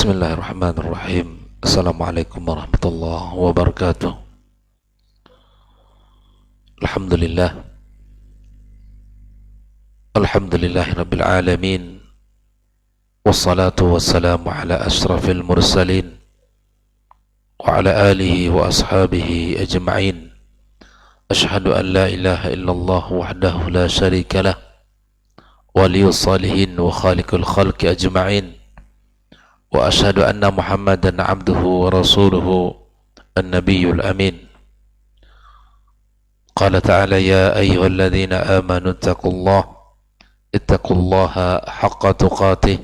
Bismillahirrahmanirrahim. Assalamualaikum warahmatullahi wabarakatuh. Alhamdulillah. Alhamdulillahi rabbil alamin. Wassalatu wassalamu ala ashrafil mursalin wa ala alihi wa ashabihi ajma'in. Ashhadu an la ilaha illallah wahdahu la sharika lah, waliyus salihin wa khaliqul khalqi ajma'in. Wa ashhadu anna Muhammadan abduhu wa rasuluhu an-nabiyyul amin. Qala ta'ala ya ayyuhalladzina amanu ittaqullaha haqqa tuqatih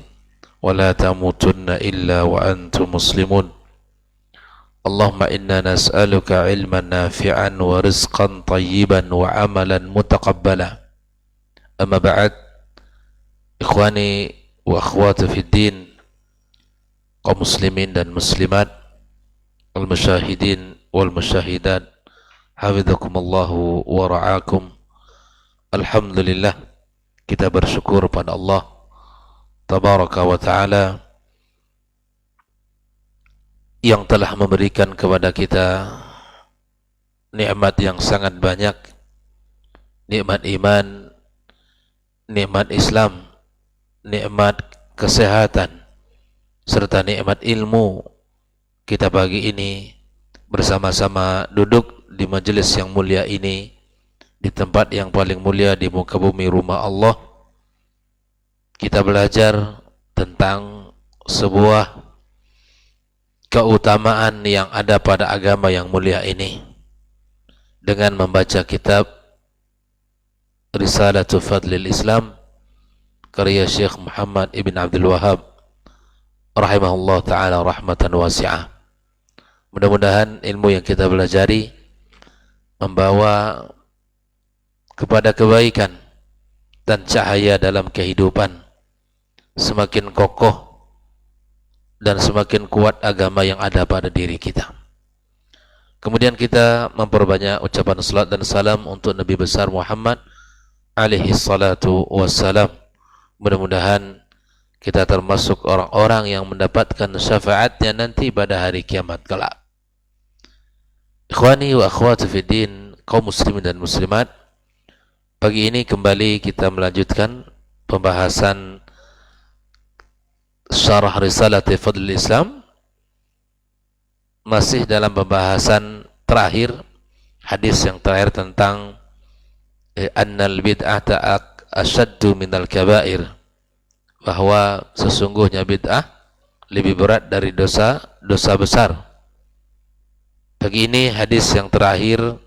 wa la tamutunna illa wa antum muslimun. Allahumma inna nas'aluka ilman nafi'an wa rizqan tayyiban wa amalan mutaqabbala. Amma ba'd, ikhwani wa akhwati fid din, kaum muslimin dan muslimat, al-musyahidin wal musyahidat, hafidhakumullahu wa ra'akum. Alhamdulillah, kita bersyukur pada Allah tabaraka wa ta'ala yang telah memberikan kepada kita nikmat yang sangat banyak, nikmat iman, nikmat Islam, nikmat kesehatan, serta nikmat ilmu. Kita pagi ini bersama-sama duduk di majelis yang mulia ini, di tempat yang paling mulia di muka bumi, rumah Allah. Kita belajar tentang sebuah keutamaan yang ada pada agama yang mulia ini dengan membaca kitab Risalatu Fadlil Islam karya Syekh Muhammad ibn Abdul Wahhab rahimahullah ta'ala rahmatan wasi'ah. Mudah-mudahan ilmu yang kita pelajari membawa kepada kebaikan dan cahaya dalam kehidupan, semakin kokoh dan semakin kuat agama yang ada pada diri kita. Kemudian kita memperbanyak ucapan salat dan salam untuk Nabi besar Muhammad alaihi salatu wassalam. Mudah-mudahan kita termasuk orang-orang yang mendapatkan syafaatnya nanti pada hari kiamat kelak. Ikhwani wa akhwati fid din, kaum muslimin dan muslimat, pagi ini kembali kita melanjutkan pembahasan syarah Risalati Fadlil Islam, masih dalam pembahasan terakhir, hadis yang terakhir tentang annal bid'ata asyaddu minal kabair, bahwa sesungguhnya bid'ah lebih berat dari dosa besar. Pagi ini hadis yang terakhir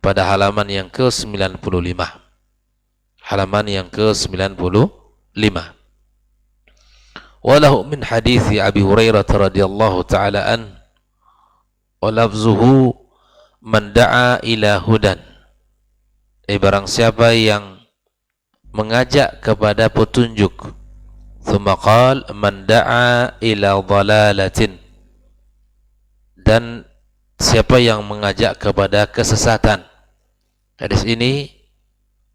pada halaman yang ke-95. Halaman yang ke-95. Walahu min hadithi Abi Hurairah radhiyallahu ta'ala an wa lafzuhu man da'a ila hudan. Barang siapa yang mengajak kepada petunjuk, thumma qal man da'a ila dhalalatin, dan siapa yang mengajak kepada kesesatan. Hadis ini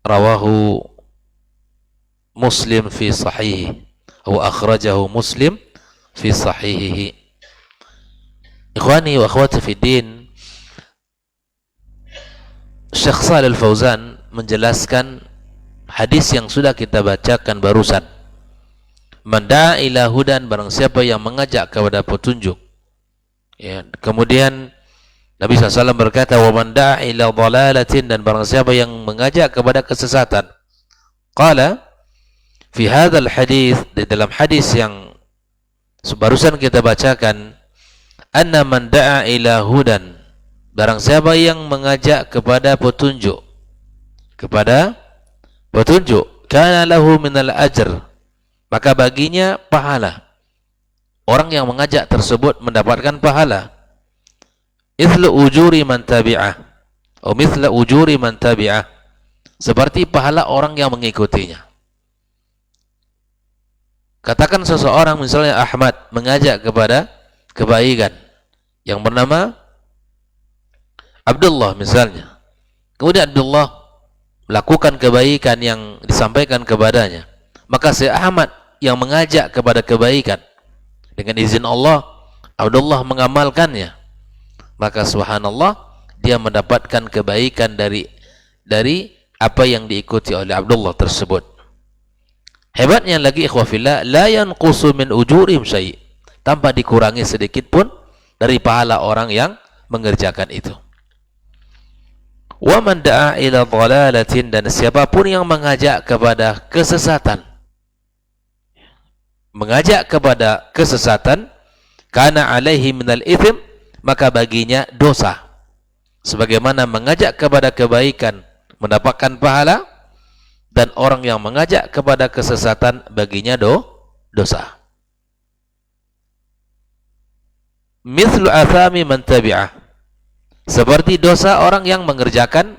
rawahu Muslim fi sahihi wa akhrajahu Muslim fi sahihihi. Ikhwani wa akhwati fid din, Syekh Shalih Al-Fauzan menjelaskan hadis yang sudah kita bacakan barusan. Man da'a ila hudan, barang siapa yang mengajak kepada petunjuk. Ya, kemudian Nabi SAW berkata, wa man da'a ila dhalalatin, dan barang siapa yang mengajak kepada kesesatan. Qala fi hadzal hadis, di dalam hadis yang barusan kita bacakan, anna man da'a ila hudan, barang siapa yang mengajak kepada petunjuk, kana lahu minal ajr, maka baginya pahala. Orang yang mengajak tersebut mendapatkan pahala. Mithlu ujuri man tabi'ah, atau mithla ujuri man tabi'ah, seperti pahala orang yang mengikutinya. Katakan seseorang misalnya Ahmad mengajak kepada kebaikan yang bernama Abdullah misalnya. Kemudian Abdullah melakukan kebaikan yang disampaikan kepadanya, maka si Ahmad yang mengajak kepada kebaikan dengan izin Allah, Abdullah mengamalkannya, maka subhanallah dia mendapatkan kebaikan dari apa yang diikuti oleh Abdullah tersebut. Hebatnya lagi ikhwah fillah, la yanqusu min ujurihim syai', tanpa dikurangi sedikit pun dari pahala orang yang mengerjakan itu. Wa man da'a ila dhalalatin, dan siapapun yang mengajak kepada kesesatan, kana alaihi minal ithim, maka baginya dosa. Sebagaimana mengajak kepada kebaikan mendapatkan pahala, dan orang yang mengajak kepada kesesatan baginya dosa. Mithlu athami man tabi'ah, seperti dosa orang yang mengerjakan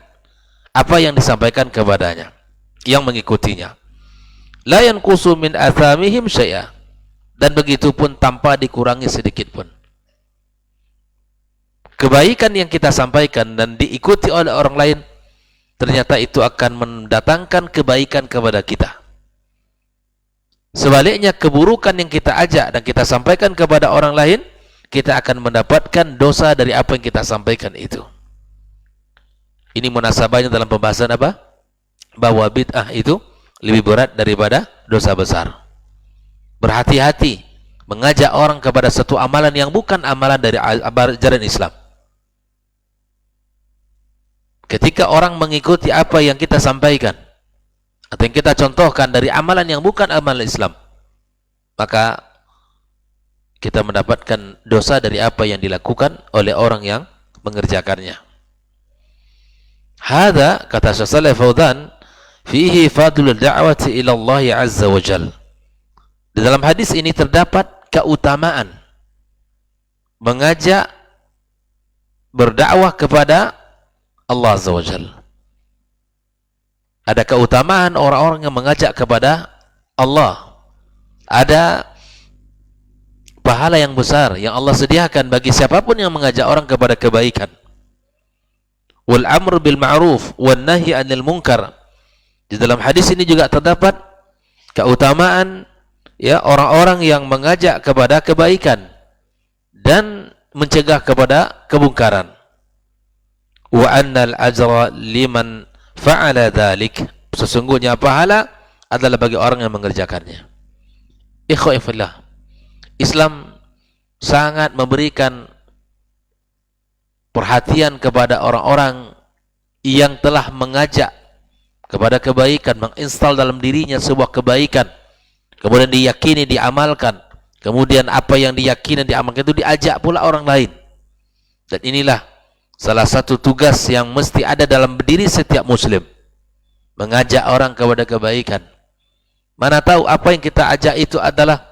apa yang disampaikan kepadanya, yang mengikutinya. La yanqusu min athamihim syai'a, dan begitu pun tanpa dikurangi sedikit pun. Kebaikan yang kita sampaikan dan diikuti oleh orang lain, ternyata itu akan mendatangkan kebaikan kepada kita. Sebaliknya, keburukan yang kita ajak dan kita sampaikan kepada orang lain, kita akan mendapatkan dosa dari apa yang kita sampaikan itu. Ini munasabahnya dalam pembahasan apa? Bahwa bid'ah itu lebih berat daripada dosa besar. Berhati-hati mengajak orang kepada satu amalan yang bukan amalan dari ajaran Islam. Ketika orang mengikuti apa yang kita sampaikan atau yang kita contohkan dari amalan yang bukan amalan Islam, maka kita mendapatkan dosa dari apa yang dilakukan oleh orang yang mengerjakannya. Hadza, kata Syekh Shalih Fauzan, fihi fadlul da'wati ila Allah azza wa jalla. Di dalam hadis ini terdapat keutamaan mengajak berdakwah kepada Allah azza wa jalla. Ada keutamaan orang-orang yang mengajak kepada Allah. Ada pahala yang besar yang Allah sediakan bagi siapapun yang mengajak orang kepada kebaikan. Wal amr bil ma'ruf wan nahi 'anil munkar. Di dalam hadis ini juga terdapat keutamaan ya orang-orang yang mengajak kepada kebaikan dan mencegah kepada kemungkaran. Wa annal ajra liman fa'ala dzalik. Sesungguhnya pahala adalah bagi orang yang mengerjakannya. Ikhwah fillah, Islam sangat memberikan perhatian kepada orang-orang yang telah mengajak kepada kebaikan, menginstal dalam dirinya sebuah kebaikan, kemudian diyakini, diamalkan, kemudian apa yang diyakini, diamalkan itu diajak pula orang lain. Dan inilah salah satu tugas yang mesti ada dalam diri setiap muslim, mengajak orang kepada kebaikan. Mana tahu apa yang kita ajak itu adalah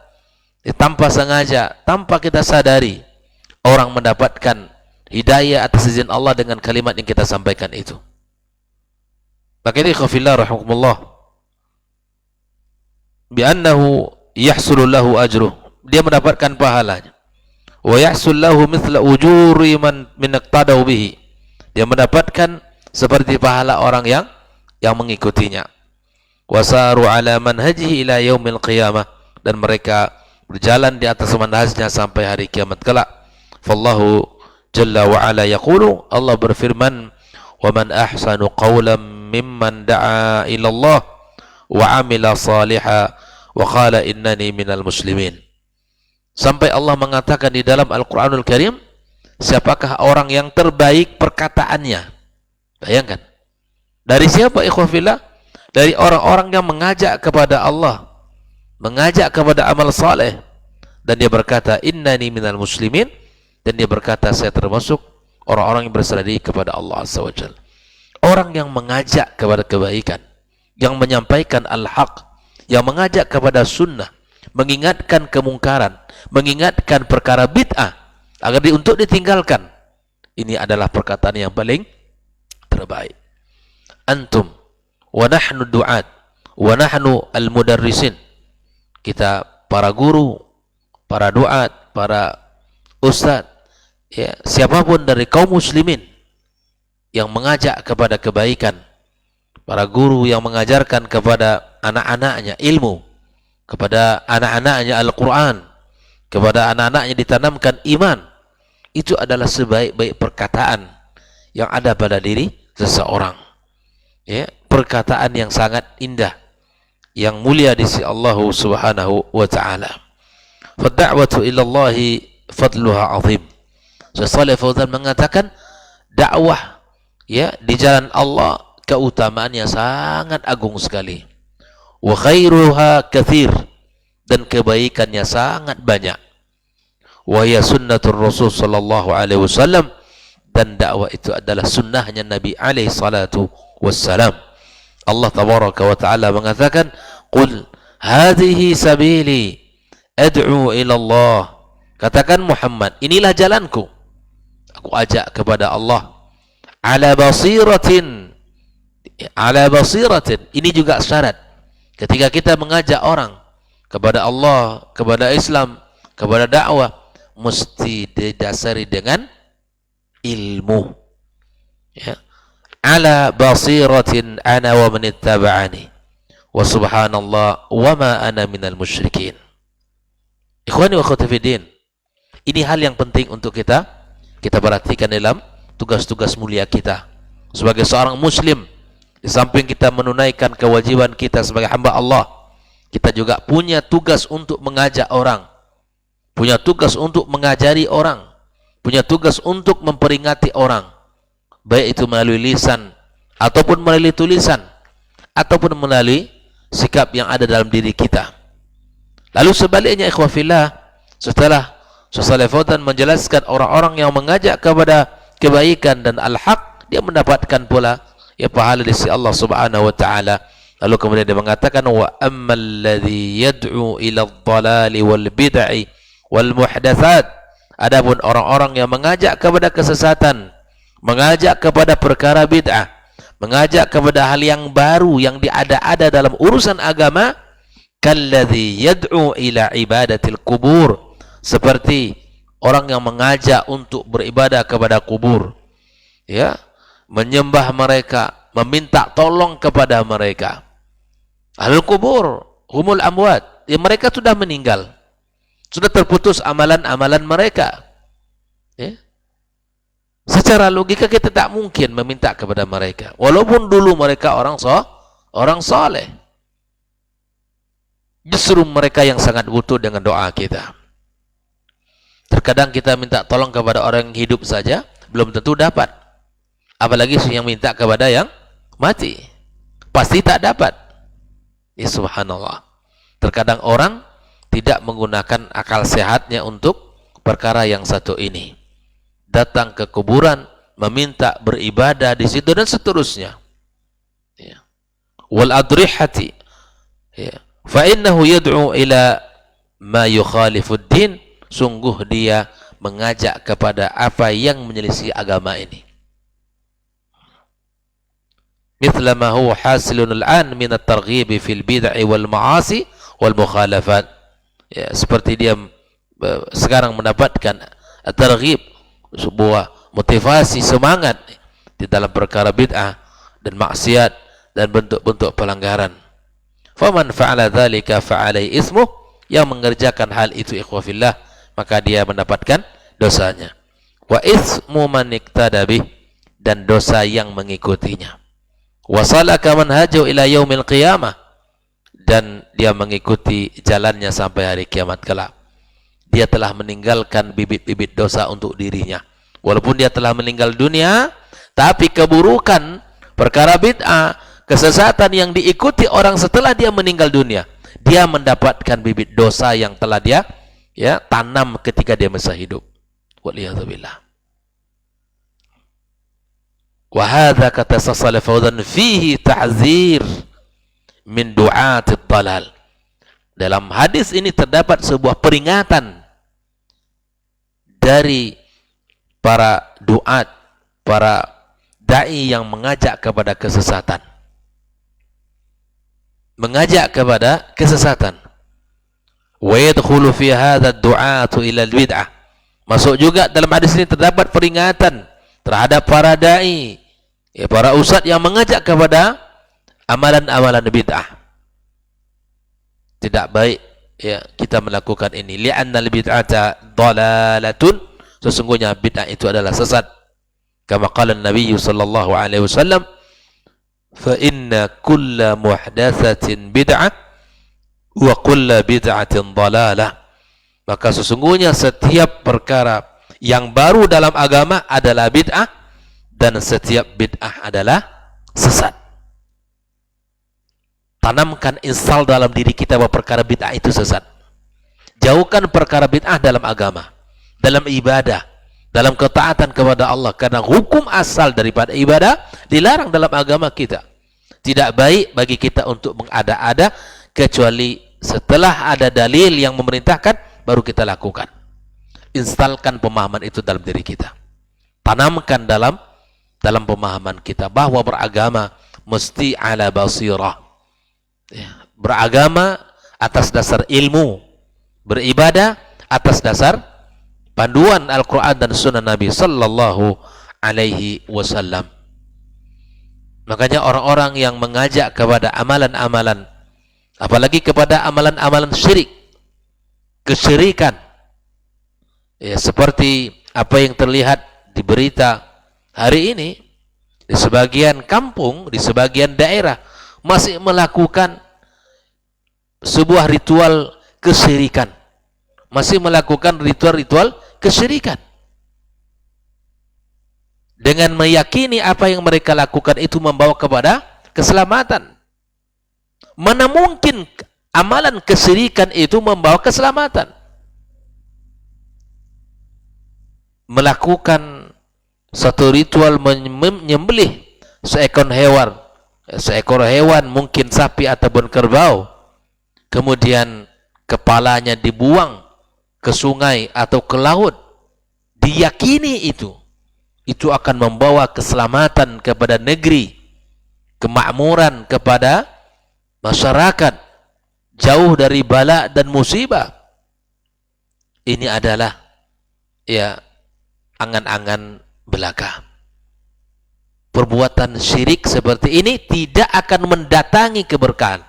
tanpa sengaja, tanpa kita sadari, orang mendapatkan hidayah atas izin Allah dengan kalimat yang kita sampaikan itu. Maka ini khafillah rahimakumullah, bi'annahu yahsulu lahu ajruh, dia mendapatkan pahalanya. Wa yahsul lahu mithla ujuri man iqtadau bihi, dia mendapatkan seperti pahala orang yang mengikutinya. Wasaru ala manhajihi ila yaumil qiyamah, dan mereka berjalan di atas manhajnya sampai hari kiamat kelak. Fallahu jalla wa ala yaqulu, Allah berfirman, wa man ahsanu qawlan mimman da'a ila Allah wa amila salihah wa qala innani minal muslimin. Sampai Allah mengatakan di dalam Al-Quranul Karim, siapakah orang yang terbaik perkataannya? Bayangkan, dari siapa ikhwah fillah? Dari orang-orang yang mengajak kepada Allah, mengajak kepada amal saleh, dan dia berkata innani minal muslimin, dan dia berkata saya termasuk orang-orang yang berserah diri kepada Allah azza wa jalla. Orang yang mengajak kepada kebaikan, yang menyampaikan al-haq, yang mengajak kepada sunnah, mengingatkan kemungkaran, mengingatkan perkara bid'ah agar untuk ditinggalkan, ini adalah perkataan yang paling terbaik. Antum wa nahnu du'at wa nahnu al-mudarrisin, kita para guru, para duat, para ustaz, ya, siapapun dari kaum muslimin yang mengajak kepada kebaikan, para guru yang mengajarkan kepada anak-anaknya ilmu, kepada anak-anaknya Al-Quran, kepada anak-anaknya ditanamkan iman, itu adalah sebaik-baik perkataan yang ada pada diri seseorang. Ya, perkataan yang sangat indah, yang mulia di sisi Allah Subhanahu wa taala. Fad-da'watu ila Allah fadluha 'azim. Shalih Fauzan mengatakan dakwah ya di jalan Allah keutamaannya sangat agung sekali. Wa khairuha katsir, dan kebaikannya sangat banyak. Wa hiya sunnatur Rasul sallallahu alaihi wasallam, dan dakwah itu adalah sunnahnya Nabi alaihi salatu wassalam. Allah tabaraka wa taala mengatakan, "Qul hadhihi sabili ad'u ila Allah." Katakan Muhammad, inilah jalanku, aku ajak kepada Allah. Ala basiratin, ala basiratin, ini juga syarat ketika kita mengajak orang kepada Allah, kepada Islam, kepada dakwah, mesti didasari dengan ilmu. Ya. Ala basiratin ana wa man ittaba'ani wa subhanallah wa ma ana minal musyrikin. Ikhwani wa akhwati fiddin, ini hal yang penting untuk kita perhatikan dalam tugas-tugas mulia kita sebagai seorang muslim. Di samping kita menunaikan kewajiban kita sebagai hamba Allah, kita juga punya tugas untuk mengajak orang, punya tugas untuk mengajari orang, punya tugas untuk memperingati orang, baik itu melalui lisan ataupun melalui tulisan ataupun melalui sikap yang ada dalam diri kita. Lalu sebaliknya ikhwah fillah, setelah Shalih Fauzan menjelaskan orang-orang yang mengajak kepada kebaikan dan al-haq, dia mendapatkan pula ya pahala di sisi Allah Subhanahu wa taala. Lalu kemudian dia mengatakan, wa ammal ladzi yad'u ila ad-dhalali wal bid'i wal muhdatsat, adapun orang-orang yang mengajak kepada kesesatan, mengajak kepada perkara bid'ah, mengajak kepada hal yang baru yang diada-ada dalam urusan agama, kalladzi yad'u ila ibadatil kubur, seperti orang yang mengajak untuk beribadah kepada kubur, ya, menyembah mereka, meminta tolong kepada mereka. Ahlul kubur humul amwat, ya mereka sudah meninggal, sudah terputus amalan-amalan mereka. Ya. Secara logika kita tak mungkin meminta kepada mereka, walaupun dulu mereka orang soleh. Justru mereka yang sangat butuh dengan doa kita. Terkadang kita minta tolong kepada orang yang hidup saja, belum tentu dapat. Apalagi yang minta kepada yang mati, pasti tak dapat. Ya subhanallah. Terkadang orang tidak menggunakan akal sehatnya untuk perkara yang satu ini. Datang ke kuburan, meminta beribadah di situ dan seterusnya. Ya. Wal adrihati. Ya. Fa innahu yad'u ila ma yukhalifud din, sungguh dia mengajak kepada apa yang menyelisih agama ini. Mithla ma huwa hasilun al-an min at-targhib fil bid'i wal ma'asi wal mukhalafat. Ya, seperti dia sekarang mendapatkan at-targhib, sebuah motivasi semangat di dalam perkara bid'ah dan maksiat dan bentuk-bentuk pelanggaran. Faman fa'ala dzalika fa'alai ismuh, yang mengerjakan hal itu ikhwah fillah, maka dia mendapatkan dosanya. Wa ismu man iktada bih, dan dosa yang mengikutinya. Wa salaka manhajahu ila yaumil qiyamah, dan dia mengikuti jalannya sampai hari kiamat kelak. Dia telah meninggalkan bibit-bibit dosa untuk dirinya. Walaupun dia telah meninggal dunia, tapi keburukan, perkara bid'ah, kesesatan yang diikuti orang setelah dia meninggal dunia, dia mendapatkan bibit dosa yang telah dia tanam ketika dia masih hidup. Waliyadzubillah. Wa hadza kata Shalih Fauzan fihi ta'zir min du'atid dalal. Dalam hadis ini terdapat sebuah peringatan dari para duat, para dai yang mengajak kepada kesesatan. Mengajak kepada kesesatan. Wa yadkhulu fi hadha ad-du'atu ila al-bid'ah. Masuk juga dalam hadis ini terdapat peringatan terhadap para dai, ya, para ustaz yang mengajak kepada amalan-amalan bid'ah. Tidak baik ya kita melakukan ini. Li'annal bid'ata dhalalatun, sesungguhnya bid'ah itu adalah sesat. Kama qala Nabi sallallahu alaihi wasallam, fa inna kulla muhdatsatin bid'ah wa kulla bid'atin dhalalah. Maka sesungguhnya setiap perkara yang baru dalam agama adalah bid'ah, dan setiap bid'ah adalah sesat. Tanamkan, install dalam diri kita bahwa perkara bid'ah itu sesat. Jauhkan perkara bid'ah dalam agama, dalam ibadah, dalam ketaatan kepada Allah, karena hukum asal daripada ibadah dilarang dalam agama kita. Tidak baik bagi kita untuk mengada-ada, kecuali setelah ada dalil yang memerintahkan baru kita lakukan. Instalkan pemahaman itu dalam diri kita. Tanamkan dalam pemahaman kita bahwa beragama mesti ala basirah. Ya, beragama atas dasar ilmu, beribadah atas dasar panduan Al-Quran dan Sunnah Nabi sallallahu alaihi wasallam. Makanya orang-orang yang mengajak kepada amalan-amalan, apalagi kepada amalan-amalan syirik, kesyirikan, ya, seperti apa yang terlihat di berita hari ini, di sebagian kampung, di sebagian daerah masih melakukan sebuah ritual kesyirikan, masih melakukan ritual-ritual kesyirikan dengan meyakini apa yang mereka lakukan itu membawa kepada keselamatan. Mana mungkin amalan kesyirikan itu membawa keselamatan? Melakukan satu ritual menyembelih seekor hewan, mungkin sapi ataupun kerbau, kemudian kepalanya dibuang ke sungai atau ke laut, diyakini itu akan membawa keselamatan kepada negeri, kemakmuran kepada masyarakat, jauh dari bala dan musibah. Ini adalah, ya, angan-angan belaka. Perbuatan syirik seperti ini tidak akan mendatangi keberkahan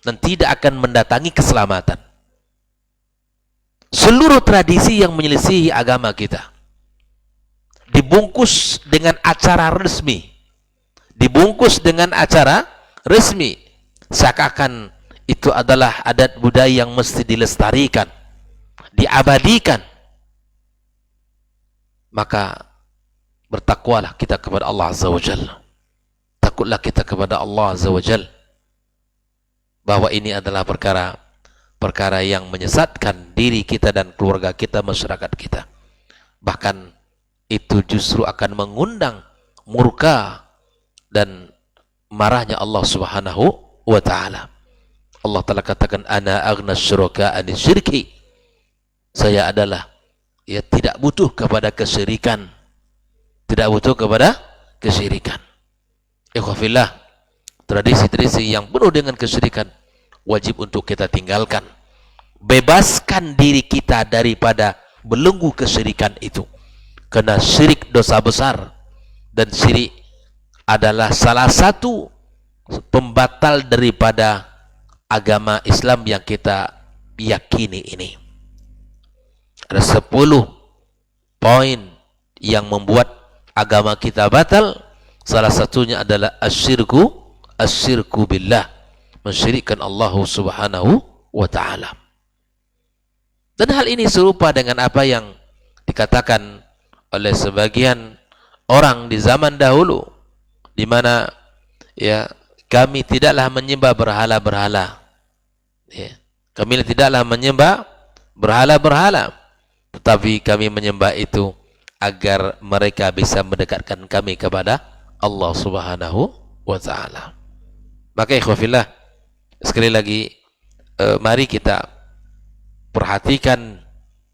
dan tidak akan mendatangi keselamatan. Seluruh tradisi yang menyelisihi agama kita dibungkus dengan acara resmi, seakan-akan itu adalah adat budaya yang mesti dilestarikan, diabadikan. Maka bertakwalah kita kepada Allah Azza wa Jalla. Takutlah kita kepada Allah Azza wa Jalla bahwa ini adalah perkara yang menyesatkan diri kita dan keluarga kita, masyarakat kita. Bahkan itu justru akan mengundang murka dan marahnya Allah Subhanahu wa taala. Allah Taala katakan, ana aghna syuraka an syirki. Saya adalah, ya, tidak butuh kepada kesyirikan. Tidak butuh kepada kesyirikan. Ikhwafillah, tradisi-tradisi yang penuh dengan kesyirikan wajib untuk kita tinggalkan. Bebaskan diri kita daripada belenggu kesyirikan itu. Karena syirik dosa besar, dan syirik adalah salah satu pembatal daripada agama Islam yang kita yakini ini. Ada 10 poin yang membuat agama kita batal. Salah satunya adalah asyirku billah, mensyirikkan Allah Subhanahu wa taala. Dan hal ini serupa dengan apa yang dikatakan oleh sebagian orang di zaman dahulu, di mana, ya, kami tidaklah menyembah berhala-berhala. Ya, kami tidaklah menyembah berhala-berhala, tetapi kami menyembah itu agar mereka bisa mendekatkan kami kepada Allah Subhanahu wa taala. Maka ikhwafillah, sekali lagi, mari kita perhatikan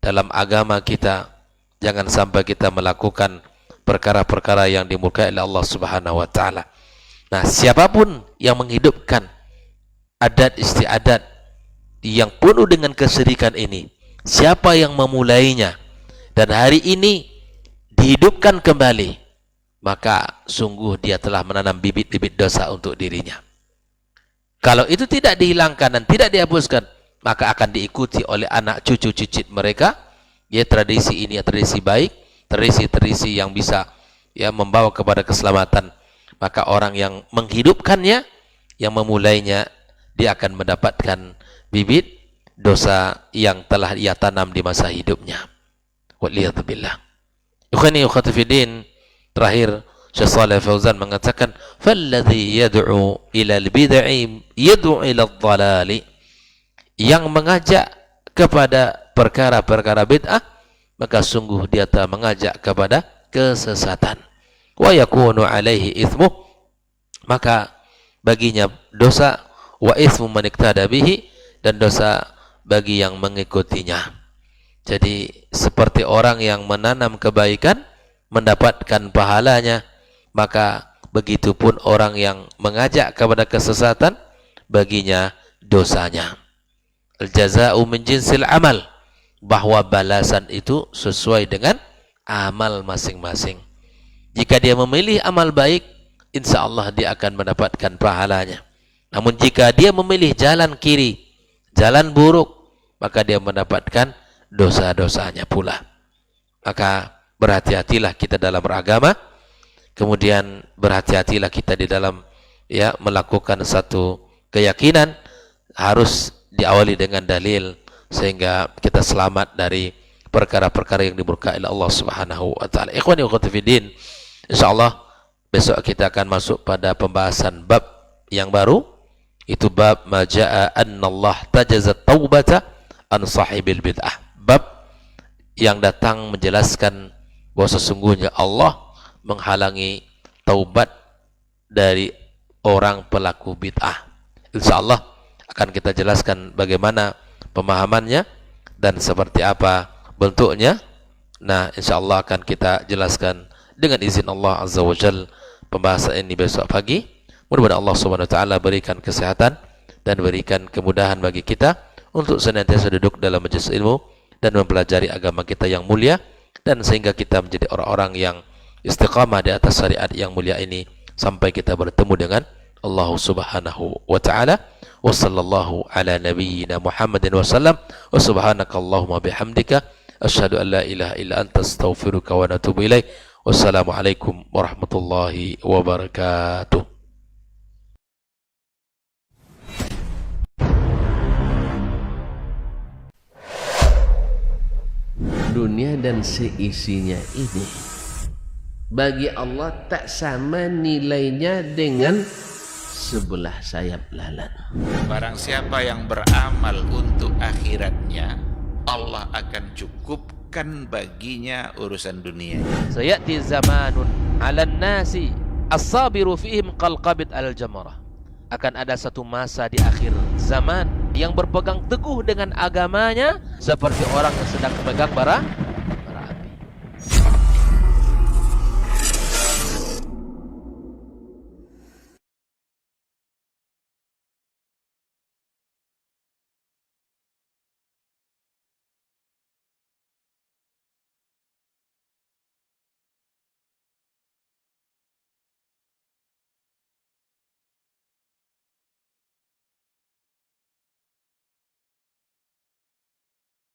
dalam agama kita, jangan sampai kita melakukan perkara-perkara yang dimurkai oleh Allah Subhanahu wa taala. Nah, siapapun yang menghidupkan adat istiadat yang penuh dengan kesyirikan ini, siapa yang memulainya dan hari ini dihidupkan kembali, maka sungguh dia telah menanam bibit-bibit dosa untuk dirinya. Kalau itu tidak dihilangkan dan tidak dihapuskan, maka akan diikuti oleh anak cucu cicit mereka. Ya, tradisi ini tradisi baik, tradisi yang bisa ya membawa kepada keselamatan. Maka orang yang menghidupkannya, yang memulainya, dia akan mendapatkan bibit dosa yang telah ia tanam di masa hidupnya. Waliyadzubillah. Ikhwani ukhwati fiddin, terakhir Syekh Shalih Fauzan mengatakan, "Falladzi yad'u ila al-bid'i yad'u ila ad-dhalali." Yang mengajak kepada perkara-perkara bid'ah, maka sungguh dia telah mengajak kepada kesesatan. Wa yakunu alaihi ithmuh, maka baginya dosa, wa ithmu man iktada bihi, dan dosa bagi yang mengikutinya. Jadi seperti orang yang menanam kebaikan mendapatkan pahalanya, maka begitupun orang yang mengajak kepada kesesatan, baginya dosanya. Al-jaza'u min jinsil amal, bahwa balasan itu sesuai dengan amal masing-masing. Jika dia memilih amal baik, insya Allah dia akan mendapatkan pahalanya. Namun jika dia memilih jalan kiri, jalan buruk, maka dia mendapatkan dosa-dosanya pula. Maka berhati-hatilah kita dalam beragama, kemudian berhati-hatilah kita di dalam ya melakukan satu keyakinan, harus diawali dengan dalil sehingga kita selamat dari perkara-perkara yang dimurkai oleh Allah Subhanahu wa taala. Ikhwani wa akhwati fiddin, insyaallah besok kita akan masuk pada pembahasan bab yang baru, itu bab majaa annallah tajazat taubata an sahibil bid'ah. Bab yang datang menjelaskan bahwa sesungguhnya Allah menghalangi taubat dari orang pelaku bid'ah. Insyaallah akan kita jelaskan bagaimana pemahamannya dan seperti apa bentuknya. Nah, insyaallah akan kita jelaskan dengan izin Allah Azza wa Jalla pembahasan ini besok pagi. Mudah-mudahan Allah Subhanahu wa taala berikan kesehatan dan berikan kemudahan bagi kita untuk senantiasa duduk dalam majelis ilmu dan mempelajari agama kita yang mulia, dan sehingga kita menjadi orang-orang yang istiqamah di atas syariat yang mulia ini sampai kita bertemu dengan Allah Subhanahu wa taala. Wa sallallahu ala nabiyyina Muhammadin wa sallam, wa subhanakallahumma bihamdika asyhadu an la ilaha illa anta astaghfiruka wa atubu ilaik. Wassalamu alaikum warahmatullahi wabarakatuh. Dunia dan seisinya ini bagi Allah tak sama nilainya dengan sebelah sayap lalat. Barang siapa yang beramal untuk akhiratnya, Allah akan cukupkan baginya urusan dunia. Sayati zamanun 'alan nasi as-sabiru fihim qalqabit al-jamarah. Akan ada satu masa di akhir zaman yang berpegang teguh dengan agamanya seperti orang yang sedang memegang bara